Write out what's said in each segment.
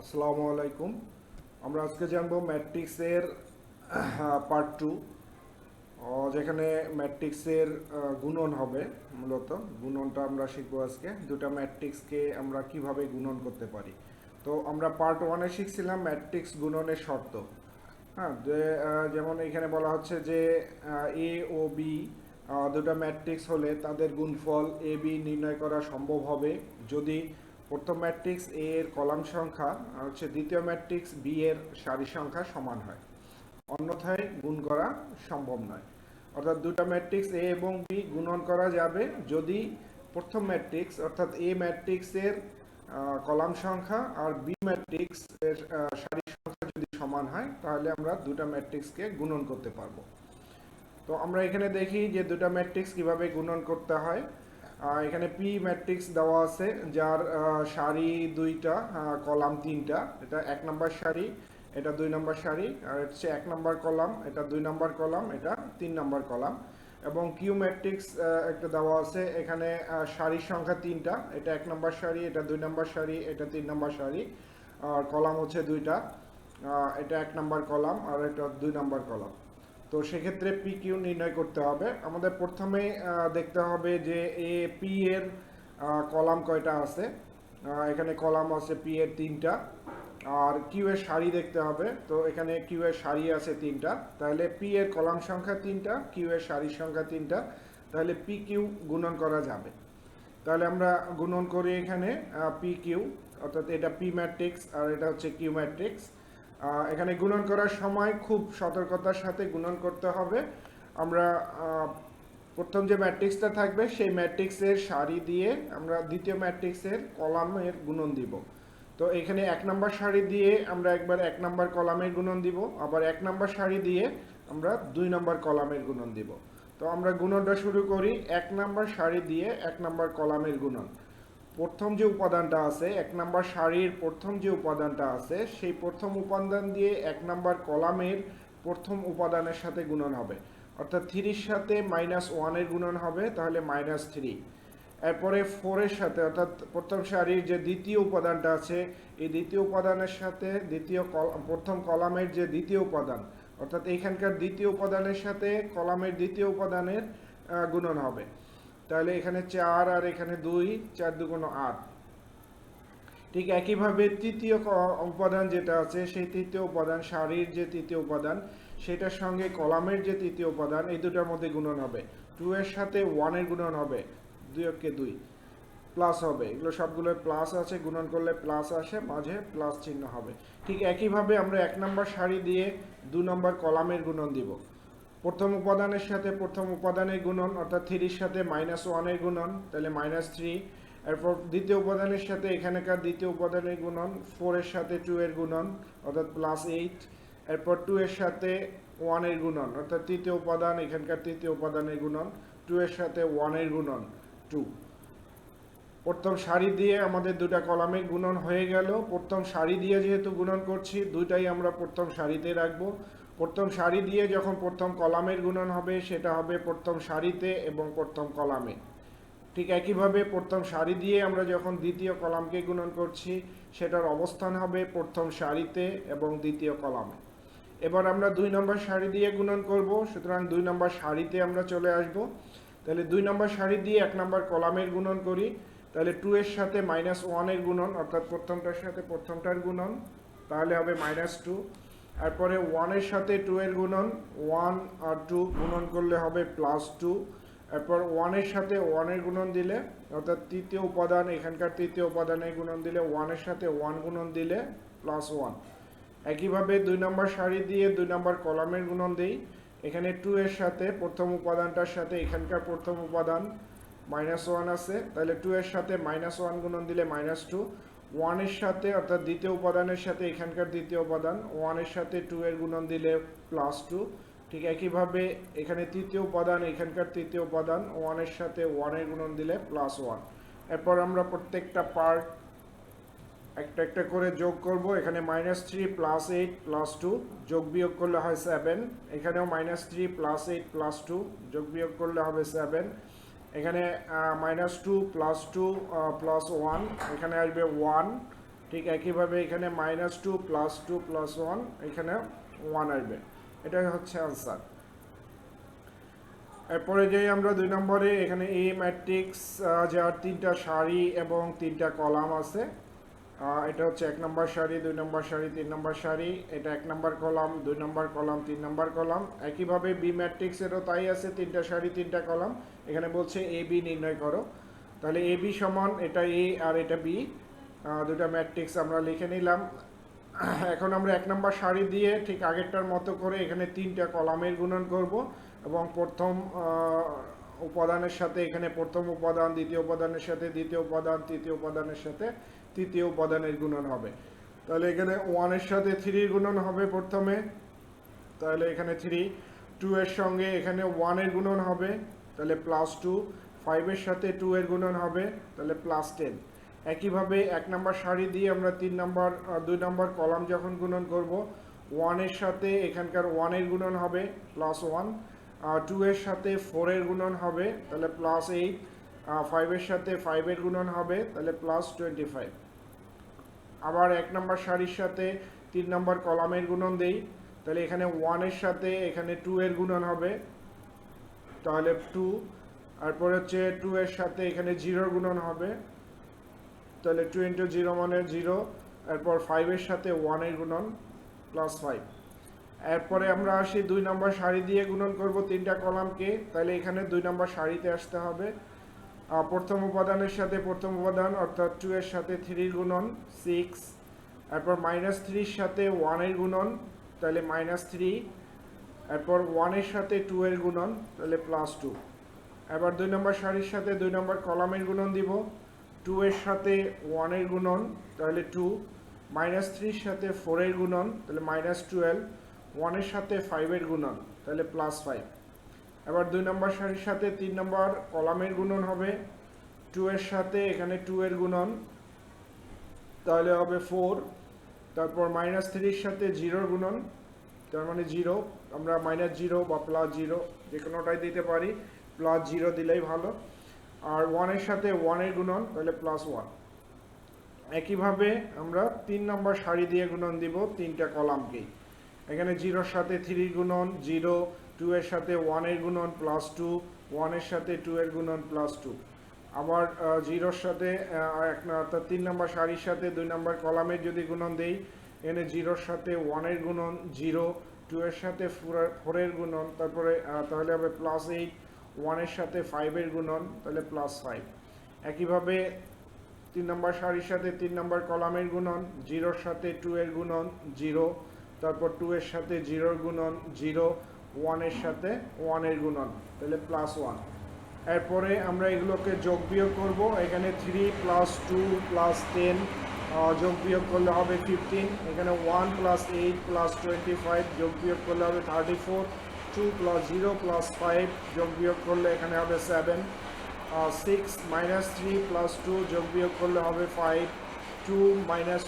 আসসালামু আলাইকুম। আমরা আজকে জানবো ম্যাট্রিক্সের পার্ট টু, যেখানে ম্যাট্রিক্সের গুণন হবে। মূলত গুণনটা আমরা শিখবো আজকে। দুটা ম্যাট্রিক্সকে আমরা কিভাবে গুণন করতে পারি। তো আমরা পার্ট ওয়ানে শিখছিলাম ম্যাট্রিক্স গুণনের শর্ত। হ্যাঁ, যেমন এখানে বলা হচ্ছে যে এ ও বি দুটা ম্যাট্রিক্স হলে তাদের গুণফল এ বি নির্ণয় করা সম্ভব হবে যদি প্রথম ম্যাট্রিক্স এ এর কলাম সংখ্যা আর হচ্ছে দ্বিতীয় ম্যাট্রিক্স বি এর সারি সংখ্যা সমান হয়, অন্যথায় গুণ করা সম্ভব নয়। অর্থাৎ দুটা ম্যাট্রিক্স এ এবং বি গুণন করা যাবে যদি প্রথম ম্যাট্রিক্স অর্থাৎ এ ম্যাট্রিক্সের কলাম সংখ্যা আর বি ম্যাট্রিক্স এর সারি সংখ্যা যদি সমান হয়, তাহলে আমরা দুটা ম্যাট্রিক্সকে গুণন করতে পারবো। তো আমরা এখানে দেখি যে দুটা ম্যাট্রিক্স কিভাবে গুণন করতে হয়। এখানে পি ম্যাট্রিক্স দেওয়া আছে, যার সারি দুইটা, কলাম তিনটা। এটা এক নম্বর সারি, এটা দুই নম্বর সারি, আর হচ্ছে এক নম্বর কলাম, এটা দুই নম্বর কলাম, এটা তিন নম্বর কলাম। এবং কিউ ম্যাট্রিক্স একটা দেওয়া আছে, এখানে সারির সংখ্যা তিনটা। এটা এক নম্বর সারি, এটা দুই নম্বর সারি, এটা তিন নম্বর সারি, আর কলাম হচ্ছে দুইটা। এটা এক নম্বর কলাম আর এটা দুই নম্বর কলাম। তো সেক্ষেত্রে পি কিউ নির্ণয় করতে হবে। আমাদের প্রথমে দেখতে হবে যে এ পি এর কলাম কয়টা আছে। এখানে কলাম আছে পি এর তিনটা, আর কিউ এর সারি দেখতে হবে। তো এখানে কিউ এর সারি আছে তিনটা, তাহলে পি এর কলাম সংখ্যা তিনটা, কিউ এর সারির সংখ্যা তিনটা, তাহলে পি কিউ গুণন করা যাবে। তাহলে আমরা গুণন করি এখানে পি কিউ, অর্থাৎ এটা পি ম্যাট্রিক্স আর এটা হচ্ছে কিউ ম্যাট্রিক্স। এখানে গুণন করার সময় খুব সতর্কতার সাথে গুণন করতে হবে। আমরা প্রথম যে ম্যাট্রিক্সটা থাকবে সেই ম্যাট্রিক্সের সারি দিয়ে আমরা দ্বিতীয় ম্যাট্রিক্সের কলামের গুণন দিব। তো এখানে এক নম্বর সারি দিয়ে আমরা একবার এক নম্বর কলামের গুণন দিব, আবার এক নম্বর সারি দিয়ে আমরা দুই নম্বর কলামের গুণন দিব। তো আমরা গুণনটা শুরু করি এক নম্বর সারি দিয়ে এক নম্বর কলামের গুণন। প্রথম যে উপাদানটা আছে, এক নম্বর সারির প্রথম যে উপাদানটা আছে, সেই প্রথম উপাদান দিয়ে এক নম্বর কলামের প্রথম উপাদানের সাথে গুণন হবে। অর্থাৎ থ্রির সাথে -1-এর গুণন হবে, তাহলে -3। এরপরে ফোরের সাথে, অর্থাৎ প্রথম সারির যে দ্বিতীয় উপাদানটা আছে, এই দ্বিতীয় উপাদানের সাথে প্রথম কলামের যে দ্বিতীয় উপাদান, অর্থাৎ এইখানকার দ্বিতীয় উপাদানের সাথে কলামের দ্বিতীয় উপাদানের গুণন হবে। তাহলে এখানে 4 আর এখানে 2, 4 দুগুণ 8। ঠিক একইভাবে তৃতীয় উপাদান যেটা আছে, সেই তৃতীয় উপাদান সারির যে তৃতীয় উপাদান, সেটার সঙ্গে কলামের যে তৃতীয় উপাদান, এই দুটার মধ্যে গুণন হবে। 2 এর সাথে 1 এর গুণন হবে, 2 কে 2 প্লাস হবে। এগুলো সবগুলো প্লাস আছে, গুণন করলে প্লাস আসে, মাঝে প্লাস চিহ্ন হবে। ঠিক একইভাবে আমরা এক নম্বর সারি দিয়ে 2 নম্বর কলামের গুণন দিব। প্রথম উপাদানের সাথে প্রথম উপাদানের গুণন, অর্থাৎ 3-র সাথে -1-এর গুণন, তাহলে -3। এরপর দ্বিতীয় উপাদানের সাথে এখানকার দ্বিতীয় উপাদানের গুণন, 4-এর সাথে 2-এর গুণন, অর্থাৎ +8। এরপর 2-এর সাথে 1-এর গুণন, অর্থাৎ তৃতীয় উপাদান, এখানকার তৃতীয় উপাদানের গুণন, 2-এর সাথে 1-এর গুণন, 2। প্রথম সারি দিয়ে আমাদের দুটা কলামের গুণন হয়ে গেল। প্রথম সারি দিয়ে যেহেতু গুণন করছি, দুইটাই আমরা প্রথম সারিতে রাখবো। প্রথম সারি দিয়ে যখন প্রথম কলামের গুণন হবে, সেটা হবে প্রথম সারিতে এবং প্রথম কলামে। ঠিক একইভাবে প্রথম সারি দিয়ে আমরা যখন দ্বিতীয় কলামকে গুণন করছি, সেটার অবস্থান হবে প্রথম সারিতে এবং দ্বিতীয় কলামে। এবার আমরা 2 নম্বর সারি দিয়ে গুণন করব, সুতরাং 2 নম্বর সারিতে আমরা চলে আসব। তাহলে 2 নম্বর সারি দিয়ে 1 নম্বর কলামের গুণন করি, তাহলে 2 এর সাথে -1-এর গুণন, অর্থাৎ প্রথমটার সাথে প্রথমটার গুণন, তাহলে হবে -2। এরপরে 1 এর সাথে 2 এর গুণন, 1 আর 2 গুণন করলে হবে +2। এরপর 1 এর সাথে 1 এর গুণন দিলে, অর্থাৎ তৃতীয় উপাদান, এখানকার তৃতীয় উপাদানের গুণন দিলে, 1 এর সাথে 1 গুণন দিলে +1। একইভাবে 2 নম্বর সারি দিয়ে 2 নম্বর কলামের গুণন দেই। এখানে 2 এর সাথে প্রথম উপাদানটার সাথে এখানকার প্রথম উপাদান -1 আছে, তাহলে 2 এর সাথে -1 গুণন দিলে -2। 1 এর সাথে, অর্থাৎ দ্বিতীয় উপাদানের সাথে এখানকার দ্বিতীয় উপাদান, 1 এর সাথে 2 এর গুণন দিলে +2। ঠিক একইভাবে এখানে তৃতীয় উপাদান, এখানকার তৃতীয় উপাদান, 1 এর সাথে 1 এর গুণন দিলে +1। এরপর আমরা প্রত্যেকটা পার্ট একটা একটা করে যোগ করব। এখানে -3 +8 +2 যোগ বিয়োগ করলে হয় 7। এখানেও -3 +8 +2 যোগ বিয়োগ করলে হবে 7। এখানে -2 +2 +1, এখানে আসবে 1। ঠিক একইভাবে এখানে -2 +2 +1 এখানে 1 আসবে। এটাই হচ্ছে আনসার। এরপরে যাই আমরা 2 নম্বরে। এখানে এ ম্যাট্রিক্স যার 3টা সারি এবং 3টা কলাম আছে। এটা হচ্ছে 1 নম্বর সারি, 2 নম্বর সারি, 3 নম্বর সারি। এটা 1 নম্বর কলাম, 2 নম্বর কলাম, 3 নম্বর কলাম। একইভাবে বি ম্যাট্রিক্সেরও তাই আছে, 3টা সারি 3টা কলাম। এখানে বলছে এ বি নির্ণয় করো। তাহলে এ বি সমান এটা এ আর এটা বি, দুটা ম্যাট্রিক্স আমরা লিখে নিলাম। এখন আমরা 1 নম্বর সারি দিয়ে ঠিক আগেরটার মতো করে এখানে 3টা কলামের গুণন করব এবং প্রথম উপাদানের সাথে এখানে প্রথম উপাদান, দ্বিতীয় উপাদানের সাথে দ্বিতীয় উপাদান, তৃতীয় উপাদানের সাথে তৃতীয় উপাদানের গুণন হবে। তাহলে এখানে 1 এর সাথে 3 গুণন হবে প্রথমে, তাহলে এখানে 3, 2 এর সঙ্গে এখানে 1 এর গুণন হবে, তাহলে +2, 5 এর সাথে 2 এর গুণন হবে, তাহলে +10। একইভাবে 1 নম্বর সারি দিয়ে আমরা 2 নম্বর কলাম যখন গুণন করব, 1 এর সাথে এখানকার 1 এর গুণন হবে +1, 2 এর সাথে 4 এর গুণন হবে, তাহলে +8, 5 এর সাথে 5 এর গুণন হবে, তাহলে +25। আবার 1 নম্বর সারির সাথে 3 নম্বর কলামের গুণন দেই, তাহলে এখানে 1 এর সাথে এখানে 2 এর গুণন হবে, তাহলে 2। তারপর হচ্ছে 2 এর সাথে এখানে 0 গুণন হবে, তাহলে 2 × 0 মানে 0। এরপর 5 এর সাথে 1 এর গুণন +5। এরপরে আমরা আসি 2 নম্বর সারি দিয়ে গুণন করব 3টা কলামকে, তাহলে এখানে 2 নম্বর সারিতে আসতে হবে। প্রথম উপাদানের সাথে প্রথম উপাদান অর্থাৎ 2 এর সাথে 3 গুণন 6, এরপর -3 এর সাথে 1 এর গুণন, তাহলে -3, এরপর 1 এর সাথে 2 এর গুণন, তাহলে +2। এবার 2 নম্বর সারির সাথে 2 নম্বর কলামের গুণন দিব, 2 এর সাথে 1 এর গুণন, তাহলে 2, -3 এর সাথে 4 এর গুণন, তাহলে -12, 1 এর সাথে 5 এর গুণন, তাহলে +5। এবার 2 নম্বর সারির সাথে 3 নম্বর কলামের গুণন হবে, 2 এর সাথে এখানে 2 এর গুণন, তাহলে হবে 4। তারপর -3 এর সাথে 0 এর গুণন, তার মানে 0, আমরা -0 বা +0 যে কোনোটাই দিতে পারি, +0 দিলেই ভালো। আর 1 এর সাথে 1 এর গুণন, তাহলে +1। একইভাবে আমরা 3 নম্বর সারি দিয়ে গুণন দিব 3টা কলামকেই। এখানে 0 এর সাথে 3 গুণন 0, 2 এর সাথে 1 এর গুণন +2, 1 এর সাথে 2 এর গুণন +2। আবার 0 এর সাথে অর্থাৎ 3 নম্বর সারির সাথে 2 নম্বর কলামের যদি গুণন দেই, এখানে 0 এর সাথে 1 এর গুণন 0, 2 এর সাথে 4 এর গুণন, তারপরে তাহলে হবে +8, 1 এর সাথে 5 এর গুণন, তাহলে +5। একইভাবে 3 নম্বর সারির সাথে 3 নম্বর কলামের গুণন, 0 এর সাথে 2 এর গুণন 0, তারপর 2 এর সাথে 0 এর গুণন 0, 1 এর সাথে 1 এর গুণন, তাহলে +1। এরপরে আমরা এগুলোকে যোগ বিয়োগ করব। এখানে 3 + 2 + 10 যোগ বিয়োগ করলে হবে 15। এখানে 1 + 8 + 25 যোগ বিয়োগ করলে হবে 34। 2 + 0 + 5 যোগ বিয়োগ করলে এখানে হবে 7। 6 - 3 + 2 যোগ বিয়োগ করলে হবে 5। 2 - 12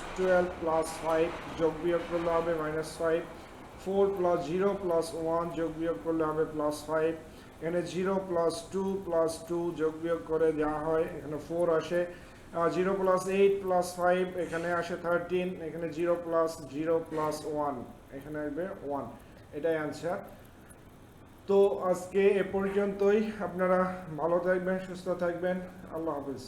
+ 5 যোগ বিয়োগ করলে হবে -5। 4 + 0 + 1 যোগ বিয়োগ করলে হবে +5। এখানে 0 + 2 + 2 যোগ বিয়োগ করে যা হয় এখানে 4 আসে। 0 + 8 + 5 এখানে আসে 13। এখানে 0 + 0 + 1 এখানে আসবে 1। এটাই অ্যান্সার। তো আজকে এ পর্যন্তই। আপনারা ভালো থাকবেন, সুস্থ থাকবেন। আল্লাহ হাফিজ।